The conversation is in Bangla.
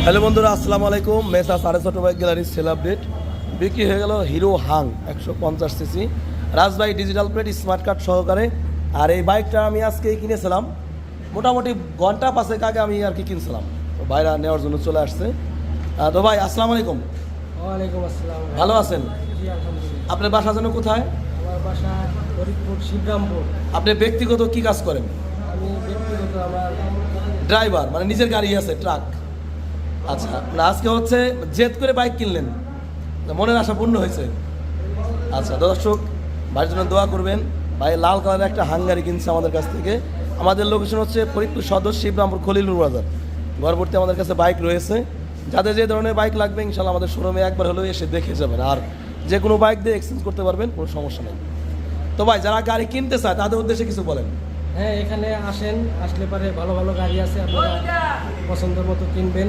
হ্যালো বন্ধুরা, আসসালামু আলাইকুম। মেসা সাড়ে ছোটো বাইক গ্যালারির সেল আপডেট বিক্রি হয়ে গেল hero Hang 150 CC Rajbai digital plate smart card সহকারে। আর এই বাইকটা আমি আজকেই কিনেছিলাম, মোটামুটি ঘন্টা পাঁচেক আগে আমি আর কি কিনছিলাম। তো ভাইরা নেওয়ার জন্য চলে আসছে। তো ভাই আসসালামু আলাইকুম। ওয়ালাইকুম আসসালাম। ভালো আছেন? জি আলহামদুলিল্লাহ। আপনার বাসা যেন কোথায়? আমার বাসা ফরিদপুর শিবরামপুর। আপনি ব্যক্তিগত কি কাজ করেন? আমি ব্যক্তিগত আমার ড্রাইভার, মানে নিজের গাড়ি আছে, ট্রাক। আচ্ছা, মানে আজকে হচ্ছে জেদ করে বাইক কিনলেন, মনের আশা পূর্ণ হয়েছে। আচ্ছা দর্শক, ভাইয়ের জন্য দোয়া করবেন। ভাই লাল কালারের একটা হাঙ্গারি কিনছে আমাদের কাছ থেকে। আমাদের লোকেশন হচ্ছে ফরিদপুর সদর, শিবরামপুর, খলিলুর বাজার। ঘরবর্তী আমাদের কাছে বাইক রয়েছে। যাদের যে ধরনের বাইক লাগবে ইনশাল্লাহ আমাদের শোরুমে একবার হলেও এসে দেখে যাবেন। আর যে কোনো বাইক দিয়ে এক্সচেঞ্জ করতে পারবেন, কোনো সমস্যা নেই। তো ভাই যারা গাড়ি কিনতে চায় তাদের উদ্দেশ্যে কিছু বলেন। হ্যাঁ, এখানে আসেন, আসলে পারে ভালো ভালো গাড়ি আছে, আপনারা পছন্দের মতো কিনবেন।